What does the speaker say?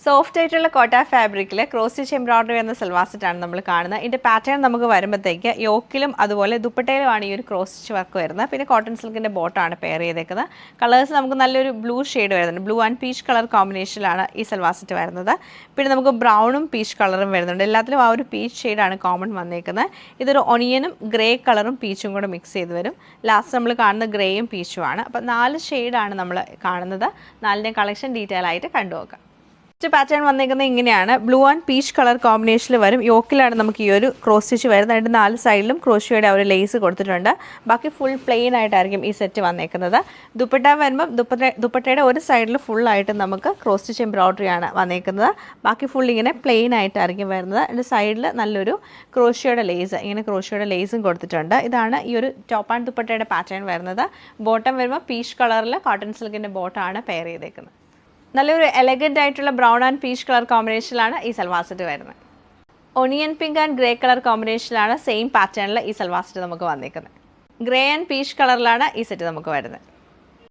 Soft ആയിട്ടുള്ള കോട്ട ഫാബ്രിക്കിൽ ക്രോസ് സ്റ്റിച്ച് എംബ്രോയിഡറി എന്ന സൽവാർ സെറ്റാണ് നമ്മൾ കാണുന്നത്. ഇതിൻ്റെ പാറ്റേൺ നമുക്ക് വരുമ്പോഴത്തേക്ക് യോക്കിലും അതുപോലെ ദുപ്പട്ടയിലുമാണ് ഈ ഒരു ക്രോസ് സ്റ്റിച്ച് വർക്ക് വരുന്നത്. പിന്നെ കോട്ടൺ സിൽക്കിൻ്റെ ബോട്ടാണ് പെയർ ചെയ്തേക്കുന്നത്. കളേഴ്സ് നമുക്ക് നല്ലൊരു ബ്ലൂ ഷെയ്ഡ് വരുന്നുണ്ട്. ബ്ലൂ ആൻഡ് പീച്ച് കളർ കോമ്പിനേഷനിലാണ് ഈ സൽവാർ സെറ്റ് വരുന്നത്. പിന്നെ നമുക്ക് ബ്രൗണും പീച്ച് കളറും വരുന്നുണ്ട്. എല്ലാത്തിലും ആ ഒരു പീച്ച് ഷെയ്ഡാണ് കോമൺ വന്നേക്കുന്നത്. ഇതൊരു ഒണിയനും ഗ്രേ കളറും പീച്ചും കൂടെ മിക്സ് ചെയ്ത് വരും. ലാസ്റ്റ് നമ്മൾ കാണുന്നത് ഗ്രേയും പീച്ചുമാണ്. അപ്പോൾ 4 ഷെയ്ഡാണ് നമ്മൾ കാണുന്നത്. 4ൻ്റെ കളക്ഷൻ ഡീറ്റെയിൽ ആയിട്ട് കണ്ടുനോക്കാം. ഫസ്റ്റ് പാറ്റേൺ വന്നിരിക്കുന്നത് ഇങ്ങനെയാണ്. ബ്ലൂ ആൻഡ് പീച്ച് കളർ കോമ്പിനേഷനിൽ വരും. യോക്കിലാണ് നമുക്ക് ഈ ഒരു ക്രോസ് സ്റ്റിച്ച് വരുന്നത്. അതിൻ്റെ 4 സൈഡിലും ക്രോഷിയുടെ ഒരു ലേസ് കൊടുത്തിട്ടുണ്ട്. ബാക്കി ഫുൾ പ്ലെയിൻ ആയിട്ടായിരിക്കും ഈ സെറ്റ് വന്നേക്കുന്നത്. ദുപ്പട്ട വരുമ്പം ദുപ്പട്ടയുടെ ഒരു സൈഡിൽ ഫുള്ളായിട്ട് നമുക്ക് ക്രോസ് സ്റ്റിച്ച് എംബ്രോയിഡറി ആണ് വന്നേക്കുന്നത്. ബാക്കി ഫുൾ ഇങ്ങനെ പ്ലെയിൻ ആയിട്ടായിരിക്കും വരുന്നത്. അതിൻ്റെ സൈഡിൽ നല്ലൊരു ക്രോഷിയുടെ ലേസ്, ഇങ്ങനെ ക്രോഷിയുടെ ലേസും കൊടുത്തിട്ടുണ്ട്. ഇതാണ് ഈ ഒരു ടോപ്പ് ആൻഡ് ദുപ്പട്ടയുടെ പാറ്റേൺ വരുന്നത്. ബോട്ടം വരുമ്പോൾ പീച്ച് കളറിൽ കോട്ടൺ സിൽക്കിൻ്റെ ബോട്ടാണ് പെയർ ചെയ്തേക്കുന്നത്. നല്ലൊരു എലഗൻ്റ് ആയിട്ടുള്ള ബ്രൗൺ ആൻഡ് പീച്ച് കളർ കോമ്പിനേഷനിലാണ് ഈ സൽവാർ സെറ്റ് വരുന്നത്. Onion pink and grey colour കോമ്പിനേഷനിലാണ് സെയിം പാറ്റേണിൽ ഈ സൽവാർ സെറ്റ് നമുക്ക് വന്നിരിക്കുന്നത്. ഗ്രേ ആൻഡ് പീച്ച് കളറിലാണ് ഈ സെറ്റ് നമുക്ക് വരുന്നത്.